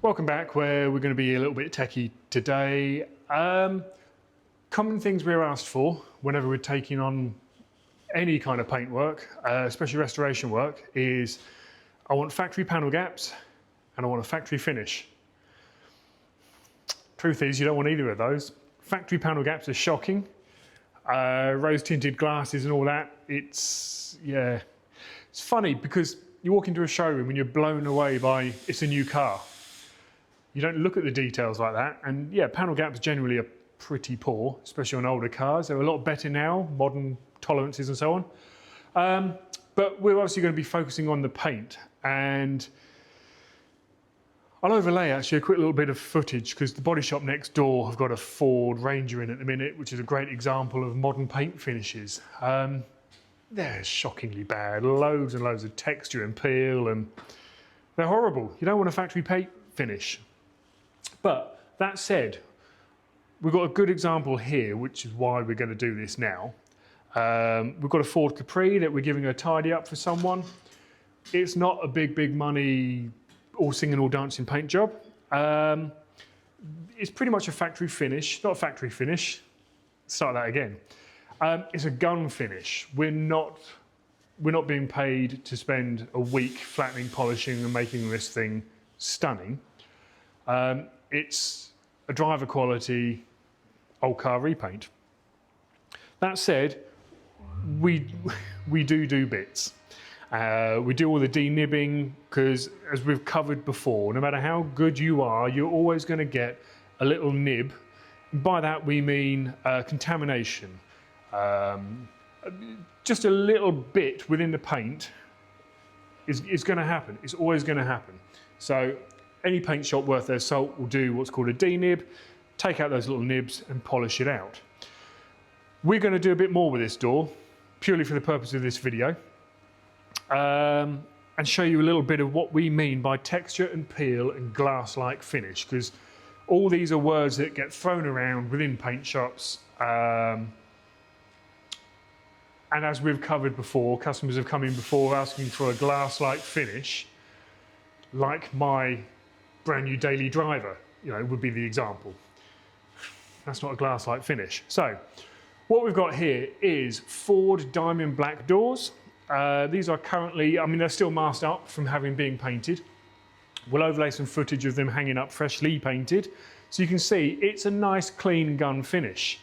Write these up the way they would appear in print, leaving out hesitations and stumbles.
Welcome back, where we're going to be a little bit techie today. Common things we're asked for whenever we're taking on any kind of paint work, especially restoration work, is I want factory panel gaps and I want a factory finish. Truth is, you don't want either of those. Factory panel gaps are shocking. Rose tinted glasses and all that. It's funny because you walk into a showroom and you're blown away by it's a new car. You don't look at the details like that, and yeah, panel gaps generally are pretty poor, especially on older cars. They're a lot better now, modern tolerances and so on. But we're obviously going to be focusing on the paint, and I'll overlay actually a quick little bit of footage because the body shop next door have got a Ford Ranger in at the minute, which is a great example of modern paint finishes. They're shockingly bad, loads and loads of texture and peel, and they're horrible. You don't want a factory paint finish. But that said, we've got a good example here, which is why we're going to do this now. We've got a Ford Capri that we're giving a tidy up for someone. It's not a big money, all singing, all dancing paint job. It's pretty much a factory finish, not a factory finish. Start that again. It's a gun finish. We're not being paid to spend a week flattening, polishing and making this thing stunning. It's a driver quality old car repaint. That said, we do bits. We do all the denibbing because, as we've covered before, no matter how good you are, you're always going to get a little nib. And by that we mean contamination. Just a little bit within the paint is going to happen. It's always going to happen. So any paint shop worth their salt will do what's called a denib, take out those little nibs and polish it out. We're going to do a bit more with this door, purely for the purpose of this video, and show you a little bit of what we mean by texture and peel and glass-like finish, because all these are words that get thrown around within paint shops. And as we've covered before, customers have come in before asking for a glass-like finish, like my brand new daily driver, would be the example. That's not a glass-like finish. So what we've got here is Ford Diamond Black doors. These are currently, they're still masked up from having been painted. We'll overlay some footage of them hanging up freshly painted. So you can see it's a nice clean gun finish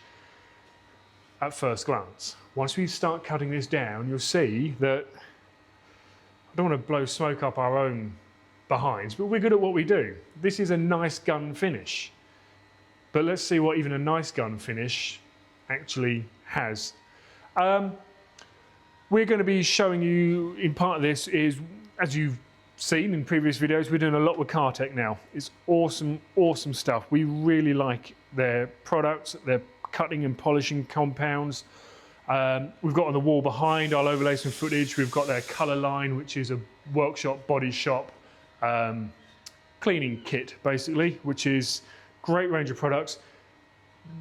at first glance. Once we start cutting this down, you'll see that, I don't want to blow smoke up our own behinds, but we're good at what we do. This is a nice gun finish. But let's see what even a nice gun finish actually has. We're going to be showing you, in part of this is, as you've seen in previous videos, we're doing a lot with Cartec now. It's awesome stuff. We really like their products, their cutting and polishing compounds. We've got on the wall behind, I'll overlay some footage, we've got their colour line, which is a workshop, body shop, cleaning kit basically, which is great range of products.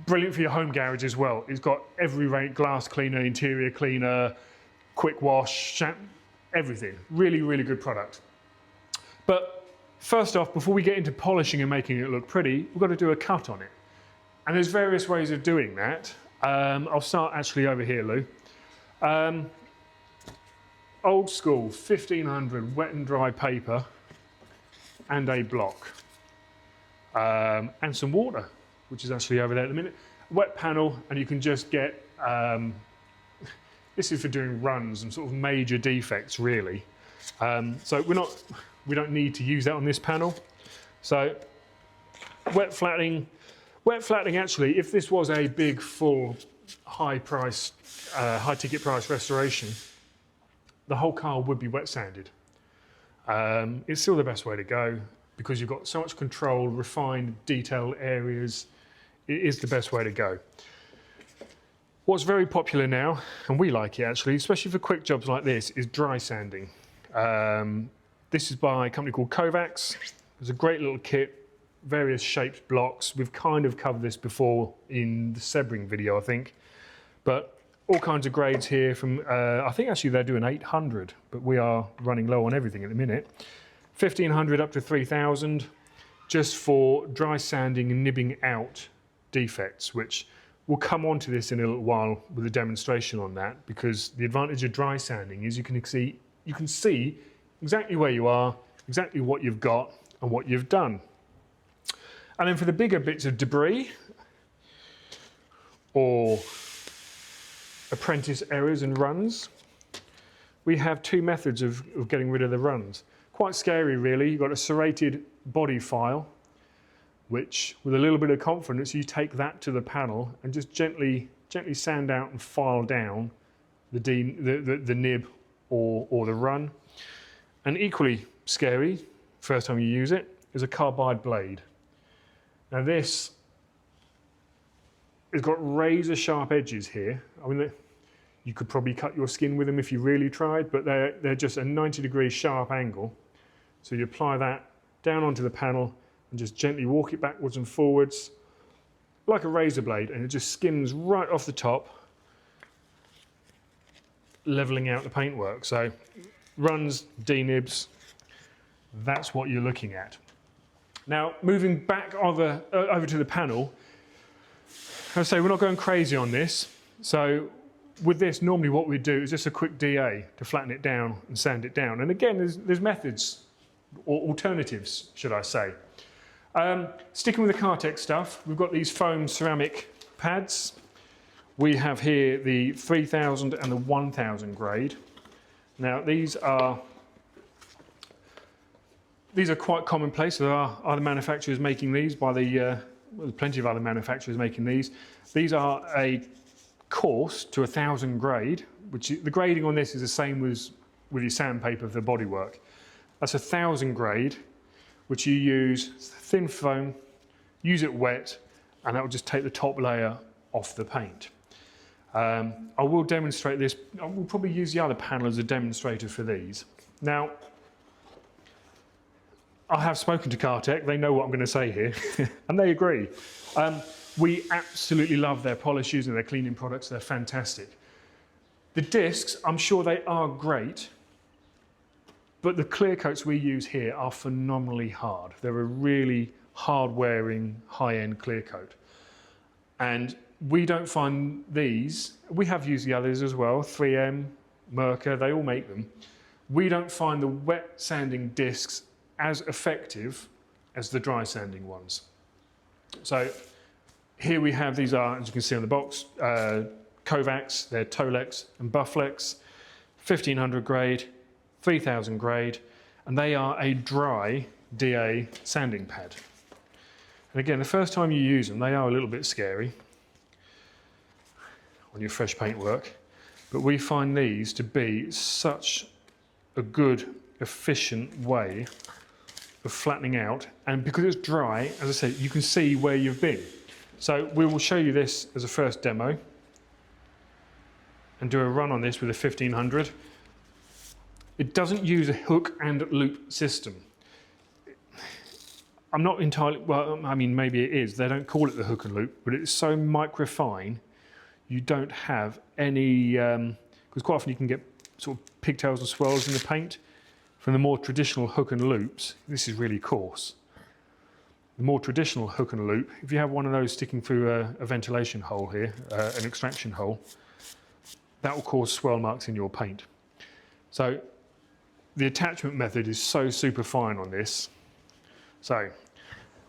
Brilliant for your home garage as well. It's got every range, glass cleaner, interior cleaner, quick wash, everything. Really good product. But first off, before we get into polishing and making it look pretty, we've got to do a cut on it. And there's various ways of doing that. I'll start actually over here, Lou. Old school 1500 wet and dry paper and a block. And some water, which is actually over there at the minute. Wet panel, and you can just get, this is for doing runs and sort of major defects really. So we don't need to use that on this panel. So wet flattening actually, if this was a big, full, high ticket price restoration, the whole car would be wet sanded. It's still the best way to go because you've got so much control, refined, detailed areas. It is the best way to go. What's very popular now, and we like it actually, especially for quick jobs like this, is dry sanding. This is by a company called Kovacs. It's a great little kit. Various shaped blocks. We've kind of covered this before in the Sebring video, I think. But all kinds of grades here from, I think actually they're doing 800, but we are running low on everything at the minute. 1500 up to 3000. just for dry sanding and nibbing out defects, which we'll come on to this in a little while with a demonstration on that, because the advantage of dry sanding is you can see exactly where you are, exactly what you've got and what you've done. And then for the bigger bits of debris or apprentice errors and runs, we have two methods of getting rid of the runs. Quite scary really. You've got a serrated body file, which with a little bit of confidence you take that to the panel and just gently sand out and file down the nib or the run. And equally scary, first time you use it, is a carbide blade. Now this has got razor sharp edges here. I mean, you could probably cut your skin with them if you really tried, but they're just a 90-degree sharp angle. So you apply that down onto the panel and just gently walk it backwards and forwards like a razor blade, and it just skims right off the top, leveling out the paintwork. So runs, D-nibs, that's what you're looking at. Now, moving back over to the panel, I say we're not going crazy on this. So with this, normally what we do is just a quick DA to flatten it down and sand it down. And again, there's methods, or alternatives, should I say. Sticking with the Cartec stuff, we've got these foam ceramic pads. We have here the 3000 and the 1000 grade. Now these are quite commonplace. There are other manufacturers making these well, there's plenty of other manufacturers making these. These are a coarse to 1000 grade, which the grading on this is the same as with your sandpaper for the bodywork. That's 1000 grade, which you use thin foam, use it wet, and that will just take the top layer off the paint. I will demonstrate this. I will probably use the other panel as a demonstrator for these. Now, I have spoken to Cartec. They know what I'm going to say here, and they agree. We absolutely love their polishes and their cleaning products. They're fantastic. The discs, I'm sure they are great, but the clear coats we use here are phenomenally hard. They're a really hard-wearing, high-end clear coat. And we don't find these, we have used the others as well, 3M, Mercer, they all make them. We don't find the wet sanding discs as effective as the dry sanding ones. So here we have, these are, as you can see on the box, Kovacs, they're Tolex and Bufflex, 1500 grade, 3000 grade, and they are a dry DA sanding pad. And again, the first time you use them, they are a little bit scary on your fresh paintwork, but we find these to be such a good, efficient way of flattening out, and because it's dry, as I said, you can see where you've been. So we will show you this as a first demo and do a run on this with a 1500. It doesn't use a hook and loop system. I'm not entirely, well, I mean, maybe it is. They don't call it the hook and loop, but it's so microfine, you don't have any, because quite often you can get sort of pigtails and swirls in the paint. From the more traditional hook and loops, this is really coarse. The more traditional hook and loop, if you have one of those sticking through a ventilation hole here, an extraction hole, that will cause swirl marks in your paint. So the attachment method is so super fine on this. So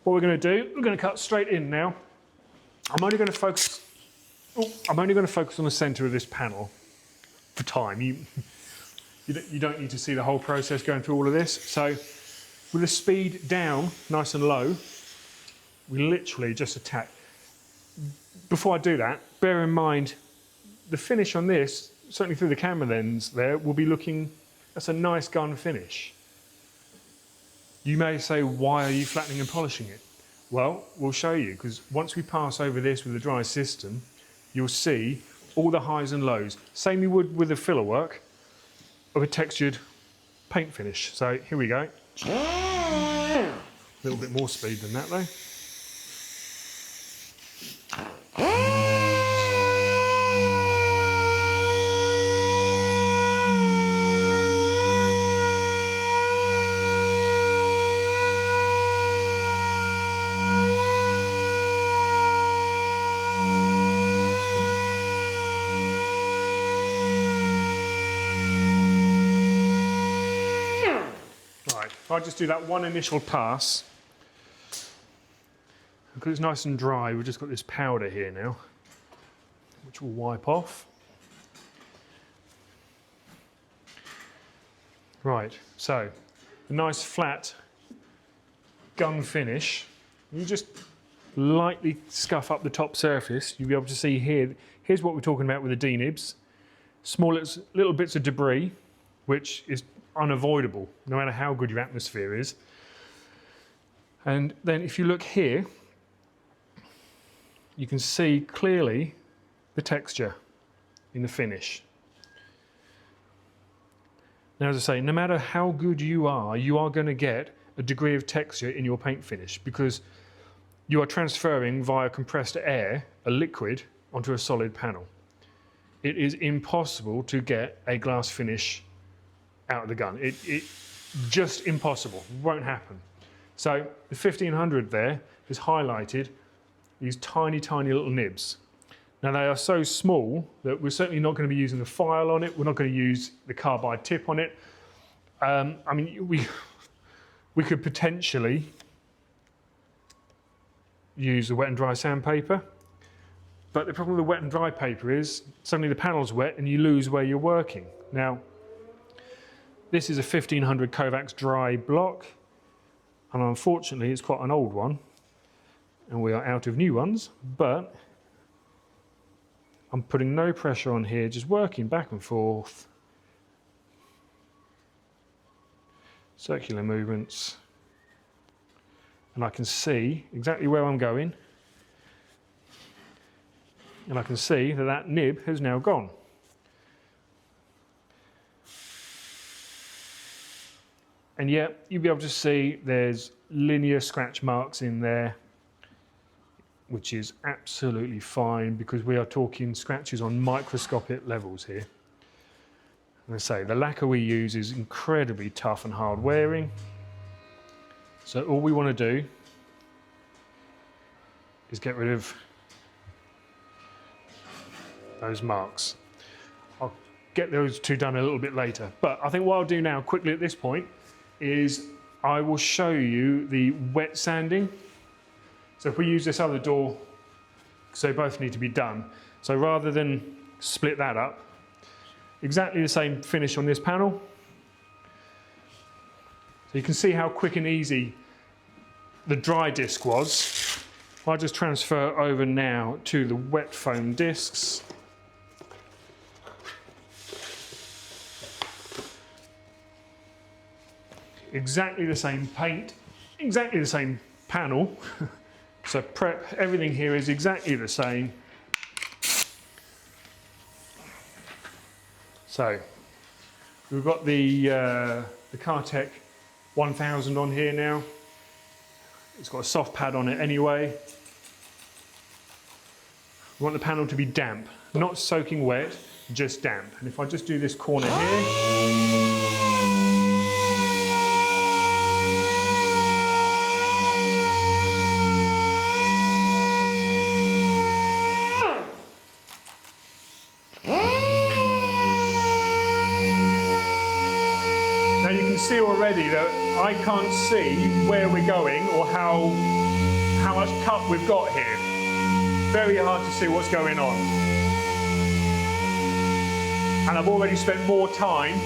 what we're going to do, we're going to cut straight in now. I'm only going to focus on the center of this panel for time. You don't need to see the whole process going through all of this. So with the speed down, nice and low, we literally just attack. Before I do that, bear in mind the finish on this, certainly through the camera lens there, will be looking, that's a nice gun finish. You may say, why are you flattening and polishing it? Well, we'll show you, because once we pass over this with the dry system, you'll see all the highs and lows. Same you would with the filler work of a textured paint finish. So here we go. A little bit more speed than that though. I just do that one initial pass, because it's nice and dry, we've just got this powder here now, which will wipe off. Right, so a nice flat gun finish. You just lightly scuff up the top surface. You'll be able to see here, here's what we're talking about with the D-nibs. Small little bits of debris, which is unavoidable, no matter how good your atmosphere is. And then if you look here, you can see clearly the texture in the finish. Now, as I say, no matter how good you are going to get a degree of texture in your paint finish, because you are transferring via compressed air, a liquid, onto a solid panel. It is impossible to get a glass finish out of the gun. It just impossible, won't happen. So the 1500 there is highlighted these tiny, tiny little nibs. Now they are so small that we're certainly not going to be using the file on it. We're not going to use the carbide tip on it. I mean, we could potentially use the wet and dry sandpaper, but the problem with the wet and dry paper is suddenly the panel's wet and you lose where you're working. Now, this is a 1500 Kovacs dry block, and unfortunately it's quite an old one, and we are out of new ones, but I'm putting no pressure on here, just working back and forth. Circular movements. And I can see exactly where I'm going. And I can see that that nib has now gone. And yet you'll be able to see there's linear scratch marks in there, which is absolutely fine because we are talking scratches on microscopic levels here. And I say the lacquer we use is incredibly tough and hard wearing. So all we want to do is get rid of those marks. I'll get those two done a little bit later. But I think what I'll do now quickly at this point is I will show you the wet sanding. So if we use this other door, so they both need to be done. So rather than split that up, exactly the same finish on this panel. So you can see how quick and easy the dry disc was. I'll just transfer over now to the wet foam discs. Exactly the same paint, exactly the same panel. So prep, everything here is exactly the same. So we've got the Cartec 1000 on here now. It's got a soft pad on it anyway. We want the panel to be damp, not soaking wet, just damp. And if I just do this corner here, see already that I can't see where we're going or how much cut we've got here. Very hard to see what's going on. And I've already spent more time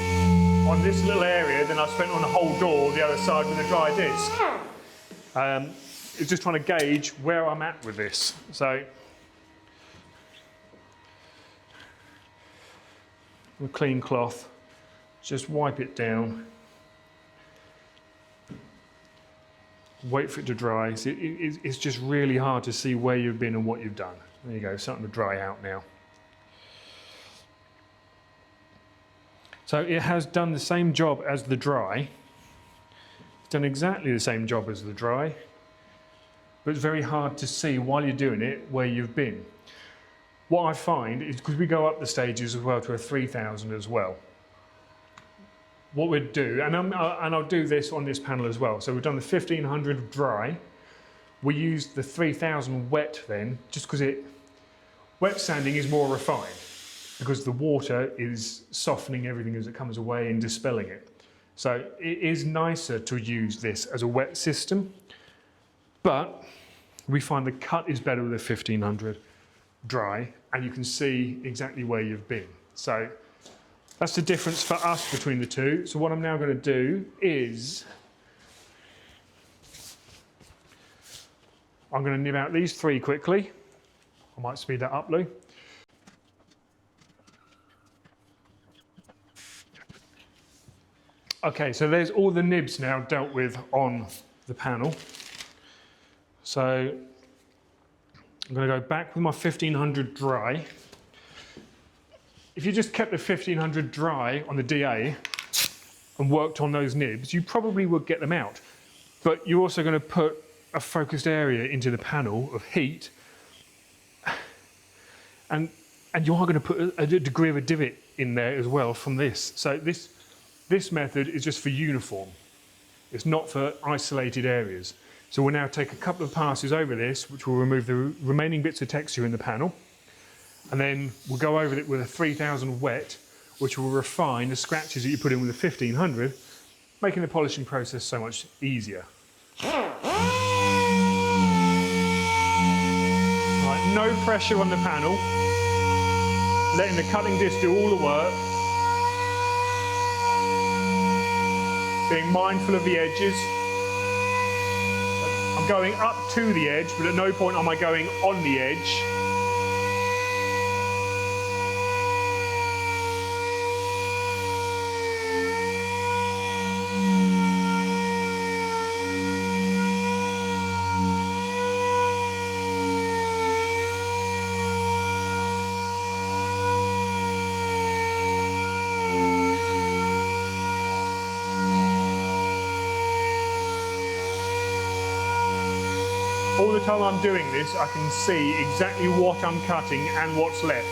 on this little area than I've spent on the whole door the other side with a dry disc. It's just trying to gauge where I'm at with this. So with a clean cloth, just wipe it down. Wait for it to dry. So it's just really hard to see where you've been and what you've done. There you go, it's starting to dry out now. So it has done the same job as the dry. It's done exactly the same job as the dry, but it's very hard to see while you're doing it where you've been. What I find is, because we go up the stages as well to a 3000 as well, what we'd do, and I'll do this on this panel as well. So we've done the 1500 dry. We used the 3000 wet then, just because wet sanding is more refined, because the water is softening everything as it comes away and dispelling it. So it is nicer to use this as a wet system, but we find the cut is better with a 1500 dry, and you can see exactly where you've been. So that's the difference for us between the two. So what I'm now going to do is I'm going to nib out these 3 quickly. I might speed that up, Lou. Okay, so there's all the nibs now dealt with on the panel. So I'm going to go back with my 1500 dry. If you just kept the 1500 dry on the DA and worked on those nibs, you probably would get them out. But you're also going to put a focused area into the panel of heat, and you are going to put a degree of a divot in there as well from this. So this method is just for uniform. It's not for isolated areas. So we'll now take a couple of passes over this, which will remove the remaining bits of texture in the panel. And then we'll go over it with a 3000 wet, which will refine the scratches that you put in with the 1500, making the polishing process so much easier. Right, no pressure on the panel, letting the cutting disc do all the work. Being mindful of the edges. I'm going up to the edge, but at no point am I going on the edge. All the time I'm doing this, I can see exactly what I'm cutting and what's left.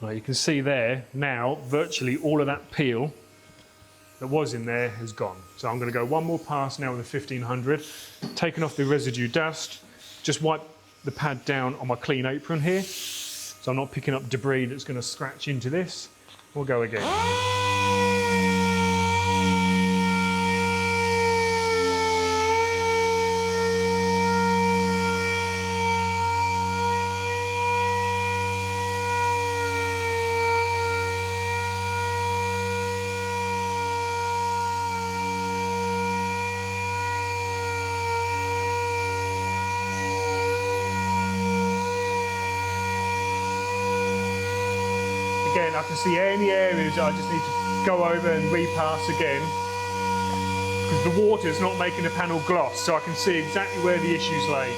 Right, you can see there now virtually all of that peel that was in there has gone. So I'm going to go one more pass now with a 1500, taking off the residue dust, just wipe the pad down on my clean apron here, so I'm not picking up debris that's going to scratch into this. We'll go again. Again, I can see any areas I just need to go over and repass again, because the water is not making the panel gloss, so I can see exactly where the issues lay.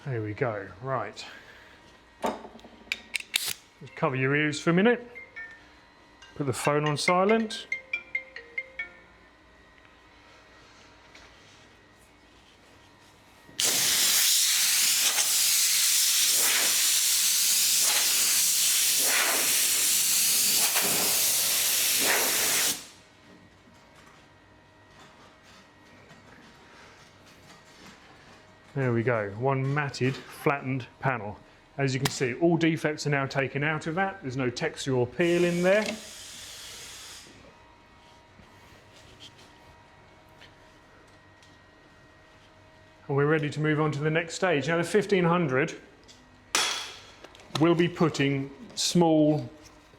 There we go, right. Just cover your ears for a minute. Put the phone on silent. There we go, one matted, flattened panel. As you can see, all defects are now taken out of that. There's no texture or peel in there. And we're ready to move on to the next stage. Now the 1500, we'll be putting small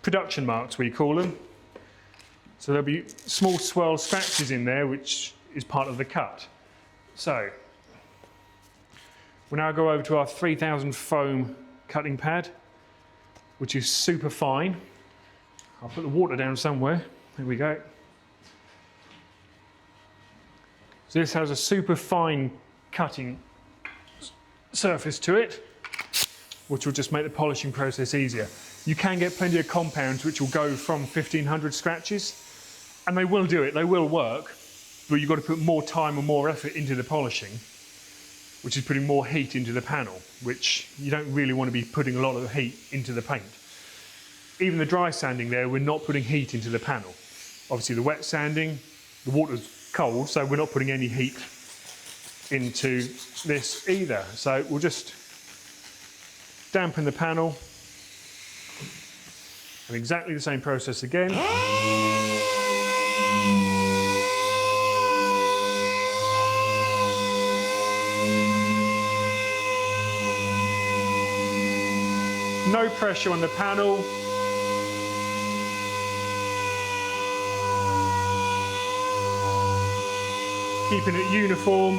production marks, we call them. So there'll be small swirl scratches in there, which is part of the cut. So we'll now go over to our 3000 foam cutting pad, which is super fine. I'll put the water down somewhere. There we go. So this has a super fine cutting surface to it. which will just make the polishing process easier. You can get plenty of compounds which will go from 1500 scratches, and they will do it, they will work, but you've got to put more time and more effort into the polishing, which is putting more heat into the panel, which you don't really want to be putting a lot of heat into the paint. Even the dry sanding there, we're not putting heat into the panel. Obviously the wet sanding, the water's cold, so we're not putting any heat into this either. So we'll just dampen the panel, and exactly the same process again. No pressure on the panel. Keeping it uniform.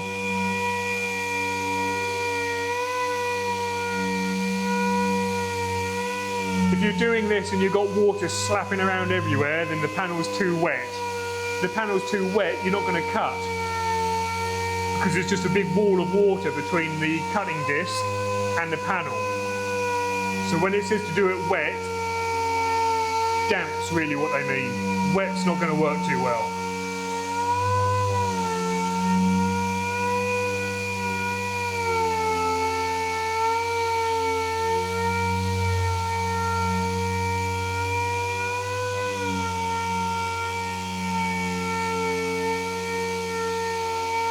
If you're doing this and you've got water slapping around everywhere, then the panel's too wet. If the panel's too wet, you're not going to cut, because there's just a big wall of water between the cutting disc and the panel. So when it says to do it wet, damp's really what they mean. Wet's not going to work too well.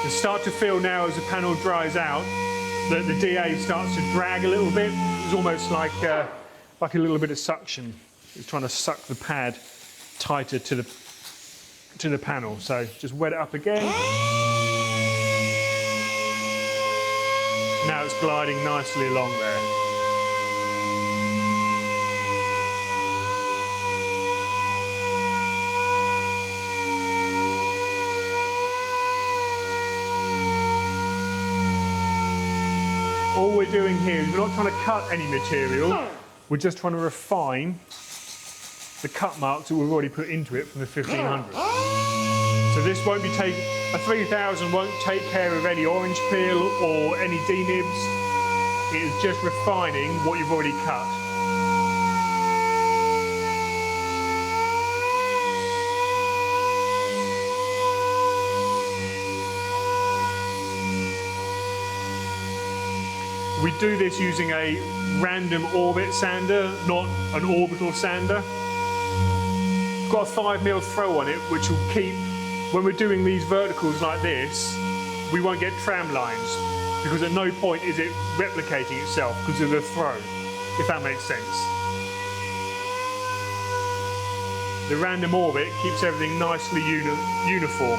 You start to feel now as the panel dries out that the DA starts to drag a little bit. It's almost like a little bit of suction. It's trying to suck the pad tighter to the panel. So just wet it up again. Now it's gliding nicely along there. All we're doing here is we're not trying to cut any material, we're just trying to refine the cut marks that we've already put into it from the 1500. So this won't be a 3000 won't take care of any orange peel or any D-nibs. It is just refining what you've already cut. We do this using a random orbit sander, not an orbital sander. It's got a 5mm throw on it, which will keep, when we're doing these verticals like this, we won't get tram lines, because at no point is it replicating itself because of the throw, if that makes sense. The random orbit keeps everything nicely uniform.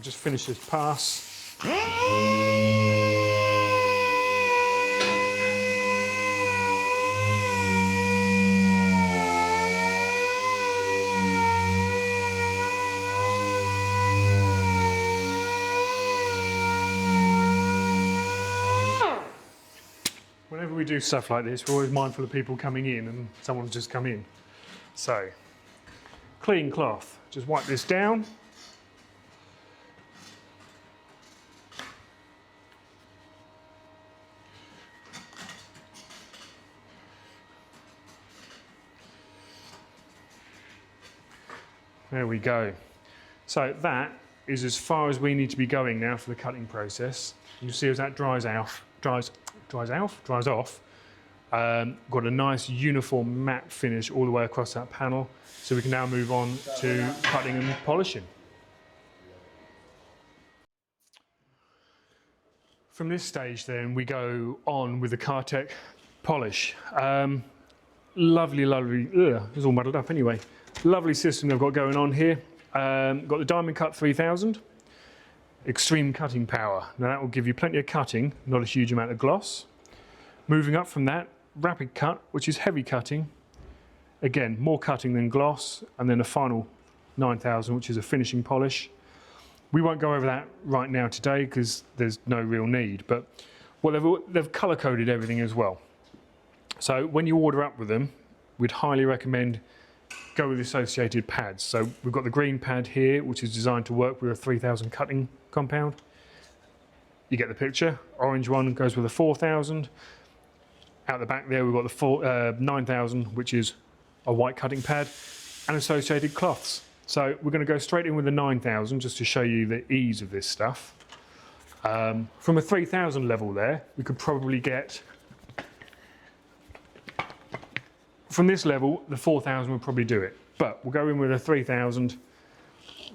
Just finish this pass. Whenever we do stuff like this, we're always mindful of people coming in, and someone's just come in. So, clean cloth, just wipe this down. There we go. So that is as far as we need to be going now for the cutting process. You see as that dries off, got a nice uniform matte finish all the way across that panel. So we can now move on to cutting and polishing. From this stage then, we go on with the Cartec polish. Lovely, lovely, it's all muddled up anyway. Lovely system they've got going on here. Got the Diamond Cut 3000, extreme cutting power. Now that will give you plenty of cutting, not a huge amount of gloss. Moving up from that, Rapid Cut, which is heavy cutting. Again, more cutting than gloss, and then a final 9000, which is a finishing polish. We won't go over that right now today because there's no real need, but they've colour coded everything as well. So when you order up with them, we'd highly recommend go with associated pads. So we've got the green pad here, which is designed to work with a 3000 cutting compound. You get the picture. Orange one goes with a 4000. Out the back there, we've got the 9000, which is a white cutting pad, and associated cloths. So we're going to go straight in with the 9000 just to show you the ease of this stuff. From a 3000 level there, we could probably get, from this level, the 4000 would probably do it. But we'll go in with a 3000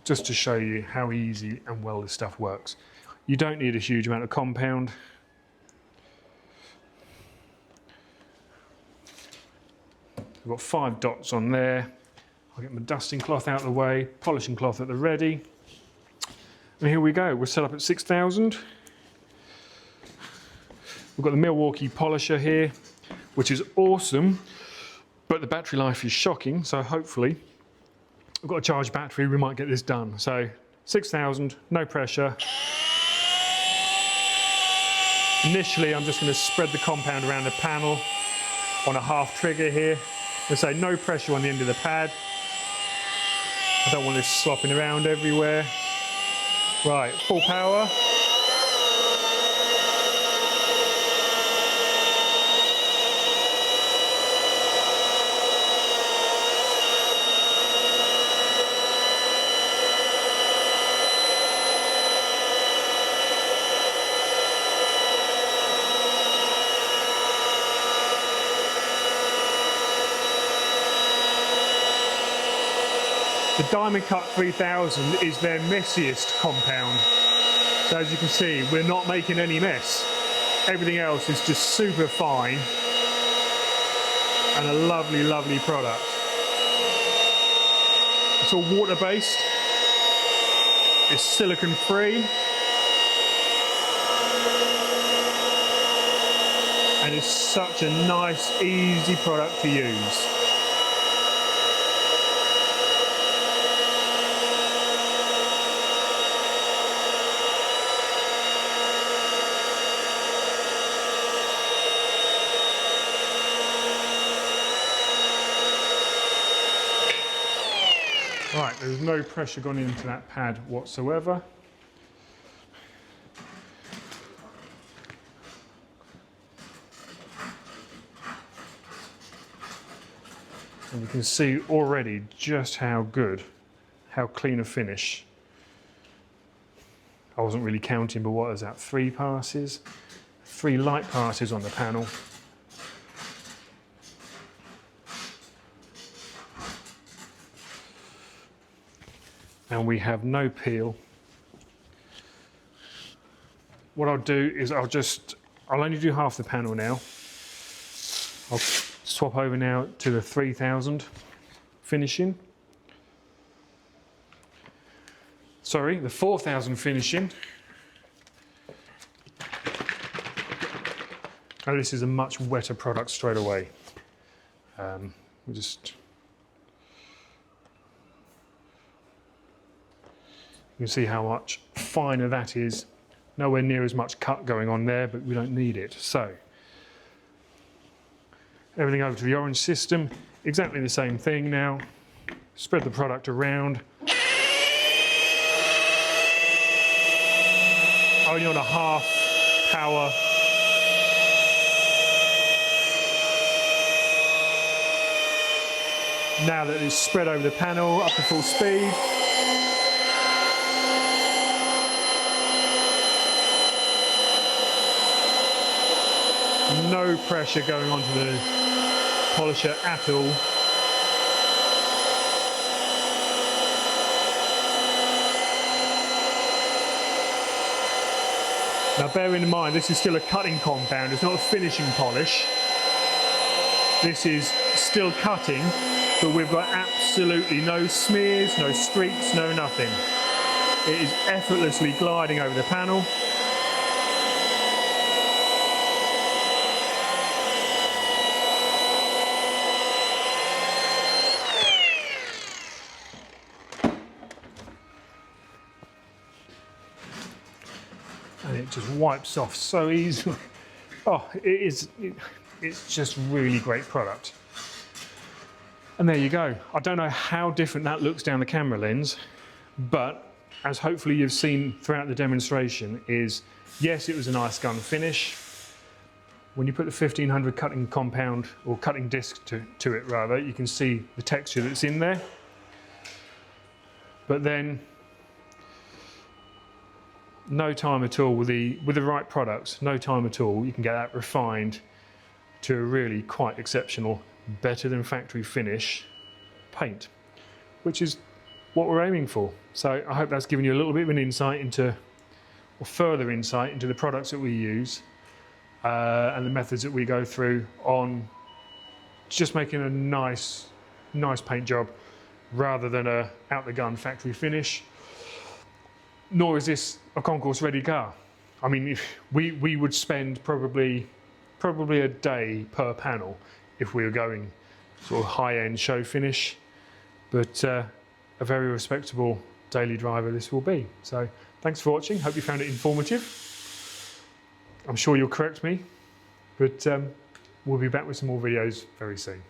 just to show you how easy and well this stuff works. You don't need a huge amount of compound. We've got 5 dots on there. I'll get my dusting cloth out of the way, polishing cloth at the ready. And here we go, we're set up at 6000. We've got the Milwaukee polisher here, which is awesome, but the battery life is shocking, so hopefully, we've got a charged battery, we might get this done. So 6000, no pressure. Initially, I'm just going to spread the compound around the panel on a half trigger here. Let's say no pressure on the end of the pad. I don't want this slopping around everywhere. Right, full power. The Diamond Cut 3000 is their messiest compound. So as you can see, we're not making any mess. Everything else is just super fine and a lovely, lovely product. It's all water-based. It's silicone-free. And it's such a nice, easy product to use. Right, there's no pressure gone into that pad whatsoever. And you can see already just how good, how clean a finish. I wasn't really counting, but what is that, 3 passes? 3 light passes on the panel. And we have no peel. What I'll do is I'll only do half the panel now. I'll swap over now to the 3000 finishing. Sorry, the 4000 finishing. Oh, this is a much wetter product straight away. We'll just. You can see how much finer that is. Nowhere near as much cut going on there, but we don't need it. So, everything over to the orange system. Exactly the same thing now. Spread the product around. Only on a half power. Now that it's spread over the panel, up to full speed. No pressure going onto the polisher at all. Now bear in mind, this is still a cutting compound, it's not a finishing polish. This is still cutting, but we've got absolutely no smears, no streaks, no nothing. It is effortlessly gliding over the panel. And it just wipes off so easily. Oh, it's just really great product. And there you go. I don't know how different that looks down the camera lens, but as hopefully you've seen throughout the demonstration is, yes, it was a nice gun finish. When you put the 1500 cutting compound, or cutting disc to it rather, you can see the texture that's in there. But then, no time at all with the right products, no time at all, you can get that refined to a really quite exceptional, better than factory finish paint, which is what we're aiming for. So I hope that's given you a little bit of an insight into, or further insight into the products that we use and the methods that we go through on just making a nice paint job rather than a out the gun factory finish. Nor is this a concourse ready car. I mean, we would spend probably a day per panel if we were going sort of high-end show finish, but a very respectable daily driver this will be. So thanks for watching, hope you found it informative. I'm sure you'll correct me, but we'll be back with some more videos very soon.